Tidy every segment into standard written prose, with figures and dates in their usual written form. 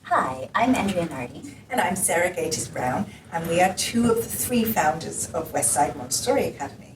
Hi, I'm Andrea Nardi. And I'm Sarah Gates-Brown, and we are two of the three founders of Westside Montessori Academy.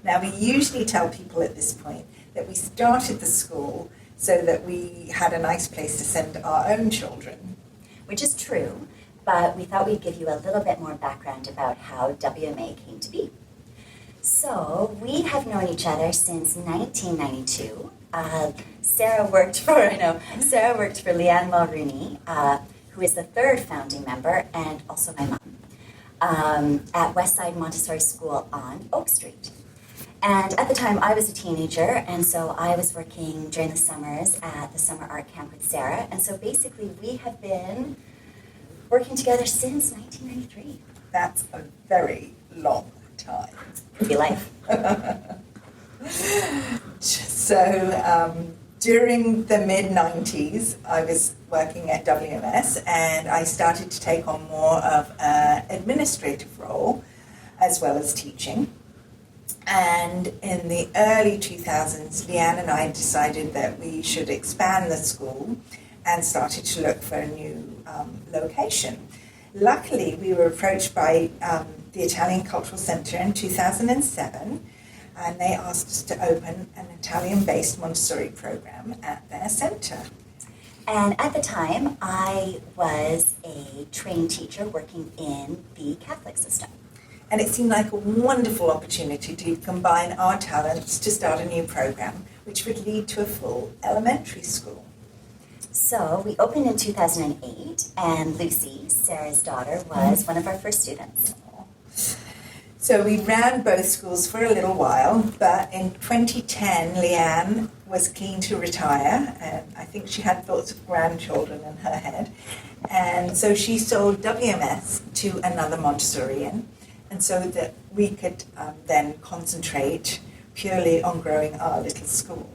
Now, we usually tell people at this point that we started the school so that we had a nice place to send our own children. Which is true, but we thought we'd give you a little bit more background about how WMA came to be. So, we have known each other since 1992. Sarah worked for Leanne Mulrooney, who is the third founding member and also my mom, at Westside Montessori School on Oak Street. And at the time, I was a teenager, and so I was working during the summers at the summer art camp with Sarah. And so basically, we have been working together since 1993. That's a very long time. Pretty life. So during the mid-90s, I was working at WMS, and I started to take on more of an administrative role as well as teaching. And in the early 2000s, Leanne and I decided that we should expand the school and started to look for a new location. Luckily, we were approached by the Italian Cultural Center in 2007, and they asked us to open an Italian-based Montessori program at their center. And at the time, I was a trained teacher working in the Catholic system. And it seemed like a wonderful opportunity to combine our talents to start a new program, which would lead to a full elementary school. So we opened in 2008, and Lucy, Sarah's daughter, was one of our first students. So we ran both schools for a little while, but in 2010, Leanne was keen to retire, and I think she had thoughts of grandchildren in her head. And so she sold WMS to another Montessorian, and so that we could then concentrate purely on growing our little school.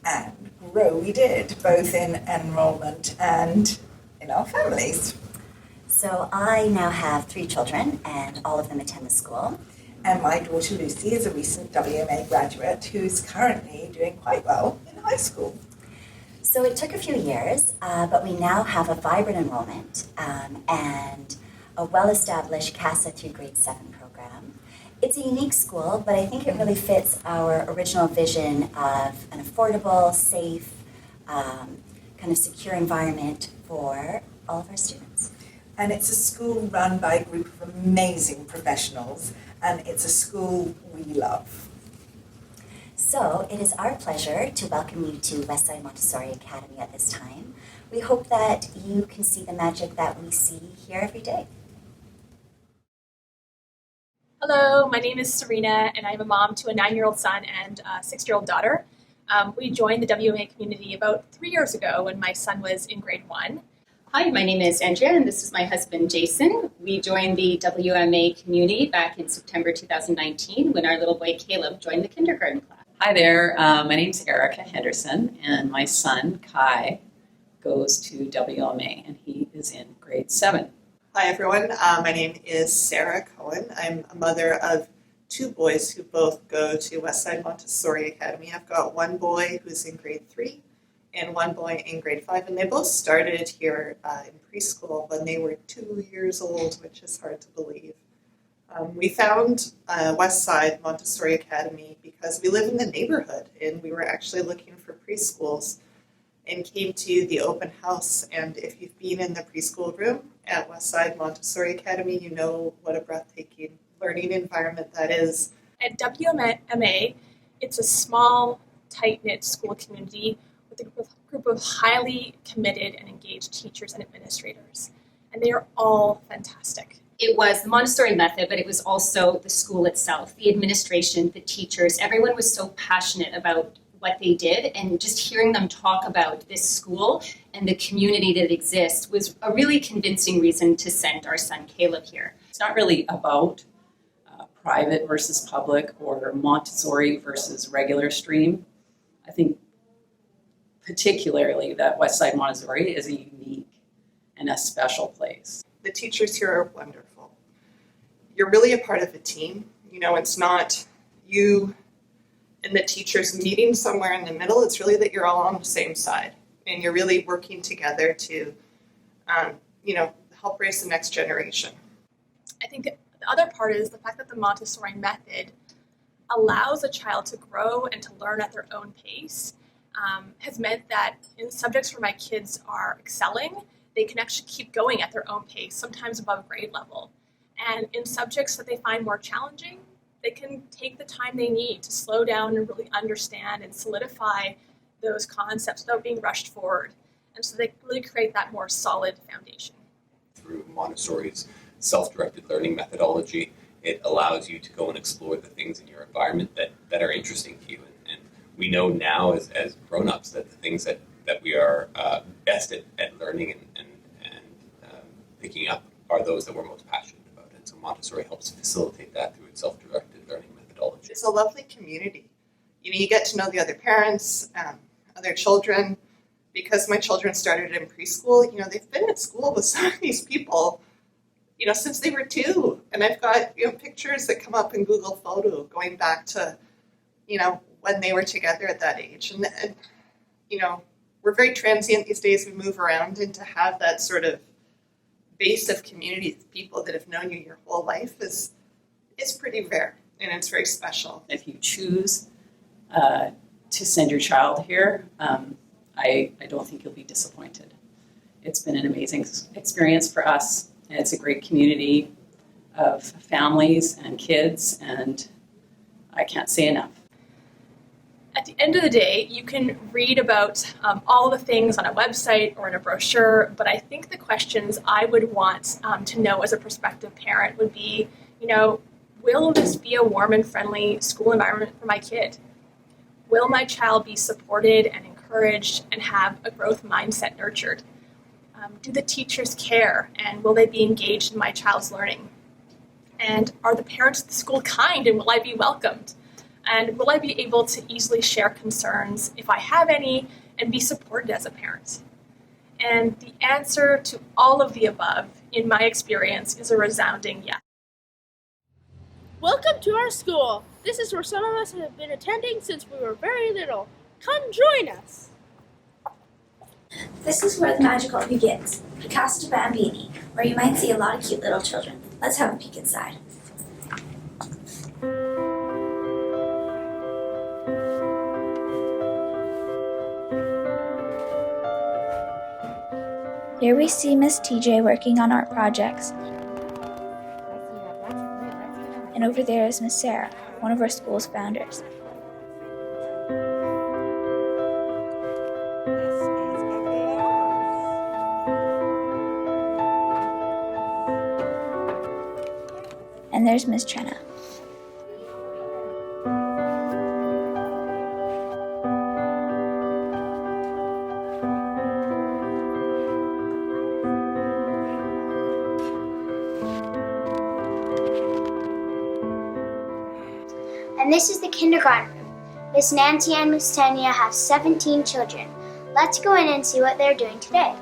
And grow we did, both in enrollment and in our families. So I now have 3 children, and all of them attend the school. And my daughter Lucy is a recent WMA graduate who's currently doing quite well in high school. So it took a few years, but we now have a vibrant enrollment and a well-established CASA through grade 7 program. It's a unique school, but I think it really fits our original vision of an affordable, safe, kind of secure environment for all of our students. And it's a school run by a group of amazing professionals, and it's a school we love. So it is our pleasure to welcome you to Westside Montessori Academy at this time. We hope that you can see the magic that we see here every day. Hello, my name is Serena, and I'm a mom to a 9-year-old son and a 6-year-old daughter. We joined the WMA community about 3 years ago when my son was in grade 1. Hi, my name is Andrea, and this is my husband, Jason. We joined the WMA community back in September 2019 when our little boy, Caleb, joined the kindergarten class. Hi there, my name's Erica Henderson, and my son, Kai, goes to WMA, and he is in grade 7. Hi everyone, my name is Sarah Cohen. I'm a mother of 2 boys who both go to Westside Montessori Academy. I've got one boy who's in grade 3 and one boy in grade 5, and they both started here in preschool when they were 2 years old, which is hard to believe. We found Westside Montessori Academy because we live in the neighborhood and we were actually looking for preschools and came to the open house. And if you've been in the preschool room at Westside Montessori Academy, you know what a breathtaking learning environment that is. At WMA, it's a small, tight-knit school community with a group of highly committed and engaged teachers and administrators. And they are all fantastic. It was the Montessori method, but it was also the school itself, the administration, the teachers. Everyone was so passionate about what they did, and just hearing them talk about this school and the community that exists was a really convincing reason to send our son Caleb here. It's not really about private versus public or Montessori versus regular stream. I think particularly that Westside Montessori is a unique and a special place. The teachers here are wonderful. You're really a part of a team. You know, it's not you and the teachers meeting somewhere in the middle. It's really that you're all on the same side and you're really working together to help raise the next generation. I think the other part is the fact that the Montessori method allows a child to grow and to learn at their own pace has meant that in subjects where my kids are excelling, they can actually keep going at their own pace, sometimes above grade level. And in subjects that they find more challenging, they can take the time they need to slow down and really understand and solidify those concepts without being rushed forward. And so they really create that more solid foundation. Through Montessori's self-directed learning methodology, it allows you to go and explore the things in your environment that are interesting to you. And we know now as grown-ups that the things that we are best at learning and picking up are those that we're most passionate about. And so Montessori helps facilitate that through its self-directed learning methodology. It's a lovely community. You get to know the other parents, other children. Because my children started in preschool, they've been at school with some of these people, since they were 2. And I've got, pictures that come up in Google Photo going back to, when they were together at that age. And we're very transient these days. We move around, and to have that sort of base of community of people that have known you your whole life is pretty rare, and it's very special. If you choose to send your child here, I don't think you'll be disappointed. It's been an amazing experience for us, and it's a great community of families and kids, and I can't say enough. At the end of the day, you can read about all the things on a website or in a brochure, but I think the questions I would want to know as a prospective parent would be, will this be a warm and friendly school environment for my kid? Will my child be supported and encouraged and have a growth mindset nurtured? Do the teachers care, and will they be engaged in my child's learning? And are the parents at the school kind, and will I be welcomed? And will I be able to easily share concerns if I have any and be supported as a parent? And the answer to all of the above, in my experience, is a resounding yes. Welcome to our school. This is where some of us have been attending since we were very little. Come join us. This is where the magical begins, the Casa Bambini, where you might see a lot of cute little children. Let's have a peek inside. Here we see Miss TJ working on art projects. And over there is Miss Sarah, one of our school's founders. And there's Miss Trenna. And this is the kindergarten room. Miss Nancy and Miss Tanya have 17 children. Let's go in and see what they're doing today.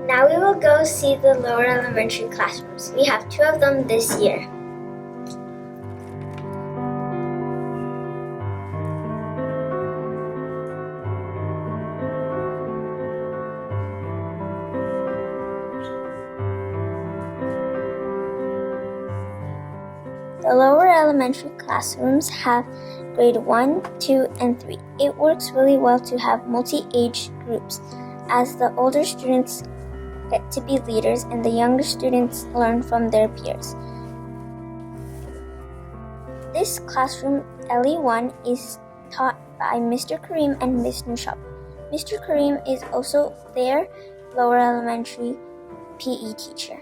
Now we will go see the lower elementary classrooms. We have 2 of them this year. elementary classrooms have grade 1, 2, and 3. It works really well to have multi-age groups, as the older students get to be leaders and the younger students learn from their peers. This classroom, LE1, is taught by Mr. Kareem and Ms. Nushab. Mr. Kareem is also their lower elementary PE teacher.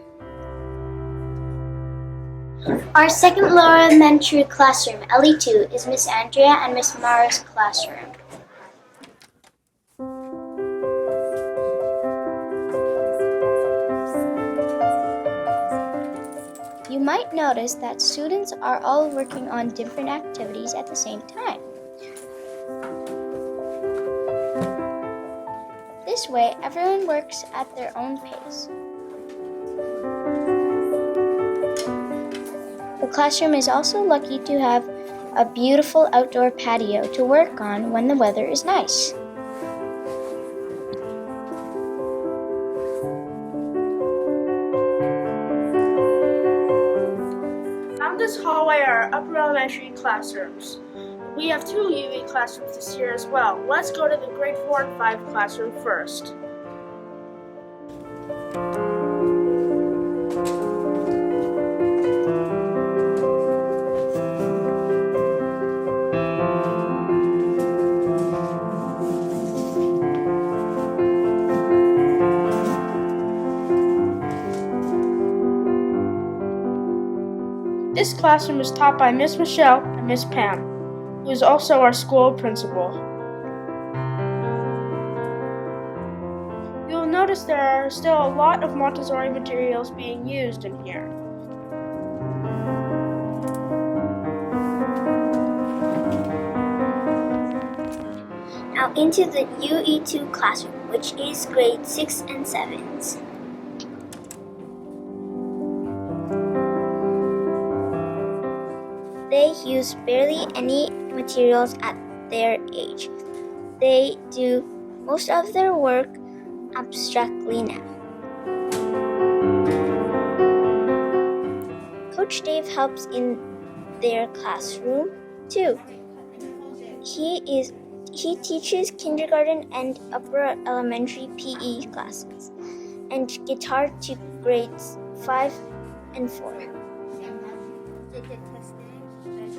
Our second lower elementary classroom, LE2, is Miss Andrea and Miss Mara's classroom. You might notice that students are all working on different activities at the same time. This way, everyone works at their own pace. The classroom is also lucky to have a beautiful outdoor patio to work on when the weather is nice. Down this hallway are upper elementary classrooms. We have 2 UV classrooms this year as well. Let's go to the grade 4 and 5 classroom first. This classroom is taught by Miss Michelle and Miss Pam, who is also our school principal. You'll notice there are still a lot of Montessori materials being used in here. Now into the UE2 classroom, which is grade 6 and 7s. They use barely any materials at their age. They do most of their work abstractly now. Coach Dave helps in their classroom too. He teaches kindergarten and upper elementary PE classes and guitar to grades 5 and 4.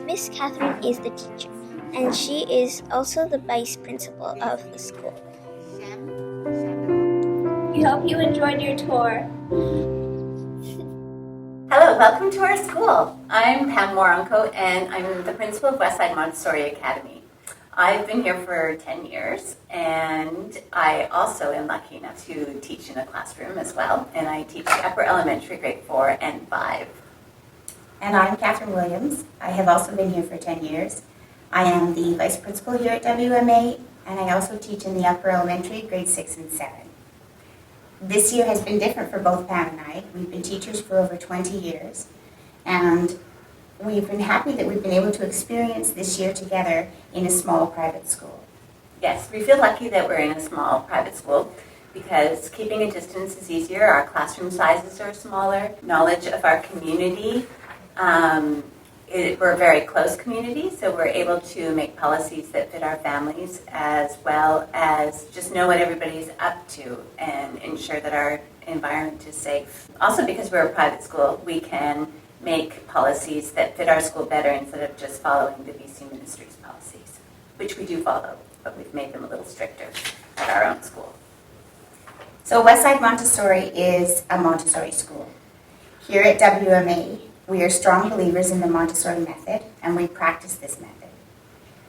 Miss Catherine is the teacher, and she is also the vice principal of the school. We hope you enjoyed your tour. Hello, welcome to our school. I'm Pam Moronco, and I'm the principal of Westside Montessori Academy. I've been here for 10 years, and I also am lucky enough to teach in a classroom as well, and I teach upper elementary grade 4 and 5. And I'm Catherine Williams. I have also been here for 10 years. I am the vice principal here at WMA, and I also teach in the upper elementary, grade 6 and 7. This year has been different for both Pam and I. We've been teachers for over 20 years, and we've been happy that we've been able to experience this year together in a small private school. Yes, we feel lucky that we're in a small private school because keeping a distance is easier. Our classroom sizes are smaller. Knowledge of our community. We're a very close community, so we're able to make policies that fit our families as well as just know what everybody's up to and ensure that our environment is safe. Also, because we're a private school, we can make policies that fit our school better instead of just following the BC Ministry's policies, which we do follow, but we've made them a little stricter at our own school. So Westside Montessori is a Montessori school. Here at WMA, we are strong believers in the Montessori method, and we practice this method.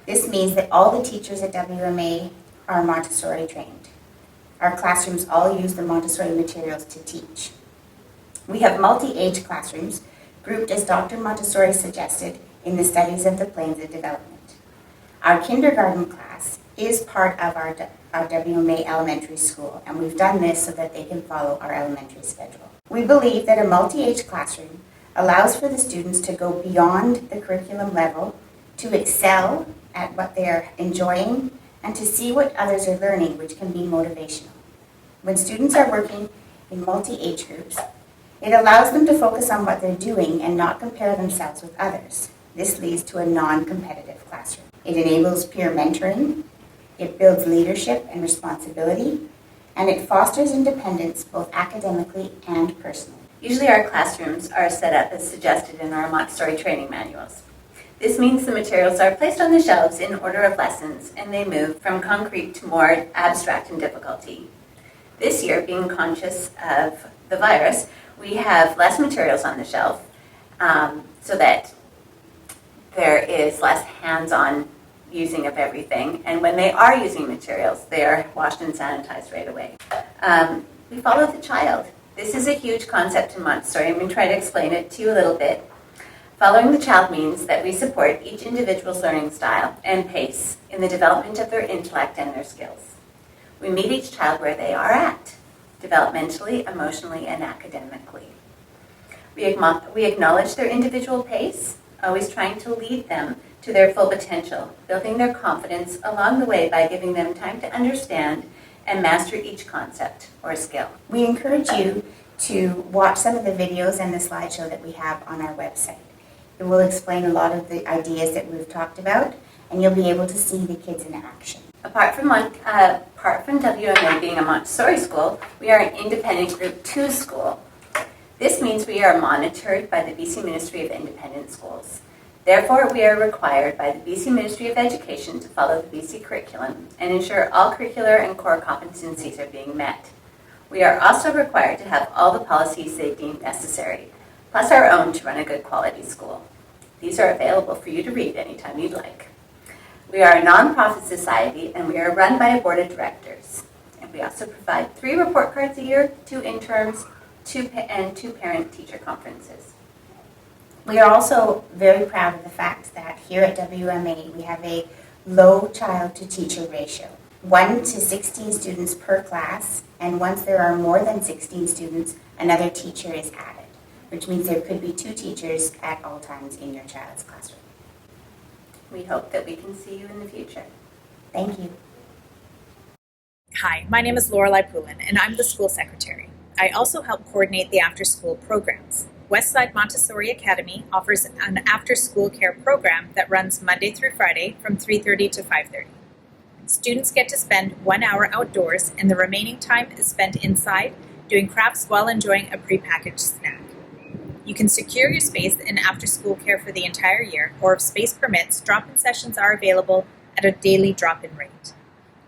This means that all the teachers at WMA are Montessori trained. Our classrooms all use the Montessori materials to teach. We have multi-age classrooms grouped as Dr. Montessori suggested in the studies of the planes of development. Our kindergarten class is part of our WMA elementary school, and we've done this so that they can follow our elementary schedule. We believe that a multi-age classroom allows for the students to go beyond the curriculum level, to excel at what they're enjoying, and to see what others are learning, which can be motivational. When students are working in multi-age groups, it allows them to focus on what they're doing and not compare themselves with others. This leads to a non-competitive classroom. It enables peer mentoring, it builds leadership and responsibility, and it fosters independence both academically and personally. Usually our classrooms are set up as suggested in our Montessori training manuals. This means the materials are placed on the shelves in order of lessons and they move from concrete to more abstract and difficulty. This year, being conscious of the virus, we have less materials on the shelf so that there is less hands-on using of everything. And when they are using materials, they are washed and sanitized right away. We follow the child. This is a huge concept in Montessori. I'm going to try to explain it to you a little bit. Following the child means that we support each individual's learning style and pace in the development of their intellect and their skills. We meet each child where they are at, developmentally, emotionally, and academically. We acknowledge their individual pace, always trying to lead them to their full potential, building their confidence along the way by giving them time to understand and master each concept or skill. We encourage you to watch some of the videos and the slideshow that we have on our website. It will explain a lot of the ideas that we've talked about, and you'll be able to see the kids in action. Apart from WMA being a Montessori school, we are an independent Group 2 school. This means we are monitored by the BC Ministry of Independent Schools. Therefore, we are required by the BC Ministry of Education to follow the BC curriculum and ensure all curricular and core competencies are being met. We are also required to have all the policies they deem necessary, plus our own to run a good quality school. These are available for you to read anytime you'd like. We are a nonprofit society and we are run by a board of directors. And we also provide 3 report cards a year, 2 interns, 2 parent-teacher conferences. We are also very proud of the fact that here at WMA we have a low child-to-teacher ratio. 1 to 16 students per class, and once there are more than 16 students, another teacher is added, which means there could be 2 teachers at all times in your child's classroom. We hope that we can see you in the future. Thank you. Hi, my name is Lorelei Poulin, and I'm the school secretary. I also help coordinate the after-school programs. Westside Montessori Academy offers an after-school care program that runs Monday through Friday from 3:30 to 5:30. Students get to spend 1 hour outdoors, and the remaining time is spent inside doing crafts while enjoying a prepackaged snack. You can secure your space in after-school care for the entire year, or if space permits, drop-in sessions are available at a daily drop-in rate.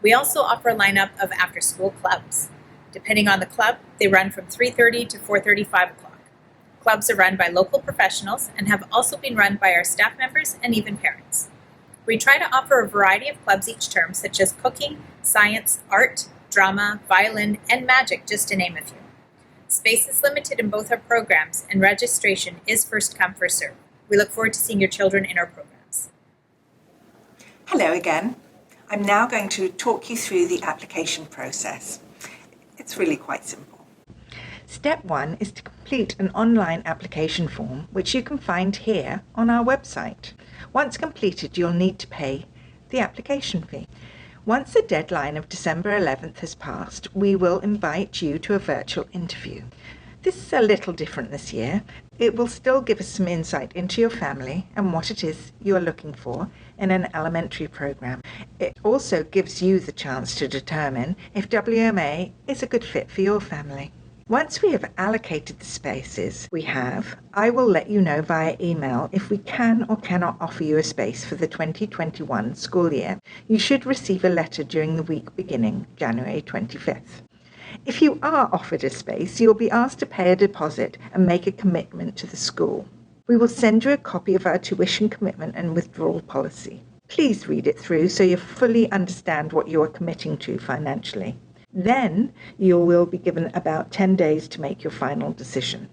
We also offer a lineup of after-school clubs. Depending on the club, they run from 3:30 to 4:30, 5 o'clock. Clubs are run by local professionals and have also been run by our staff members and even parents. We try to offer a variety of clubs each term, such as cooking, science, art, drama, violin, and magic, just to name a few. Space is limited in both our programs, and registration is first come, first served. We look forward to seeing your children in our programs. Hello again. I'm now going to talk you through the application process. It's really quite simple. Step 1 is to complete an online application form, which you can find here on our website. Once completed, you'll need to pay the application fee. Once the deadline of December 11th has passed, we will invite you to a virtual interview. This is a little different this year. It will still give us some insight into your family and what it is you are looking for in an elementary program. It also gives you the chance to determine if WMA is a good fit for your family. Once we have allocated the spaces we have, I will let you know via email if we can or cannot offer you a space for the 2021 school year. You should receive a letter during the week beginning January 25th. If you are offered a space, you'll be asked to pay a deposit and make a commitment to the school. We will send you a copy of our tuition commitment and withdrawal policy. Please read it through so you fully understand what you are committing to financially. Then you will be given about 10 days to make your final decision.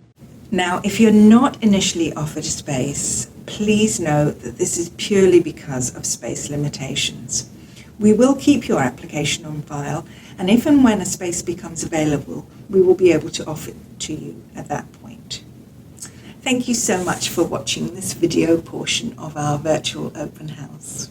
Now, if you're not initially offered a space, please note that this is purely because of space limitations. We will keep your application on file, and if and when a space becomes available, we will be able to offer it to you at that point. Thank you so much for watching this video portion of our virtual open house.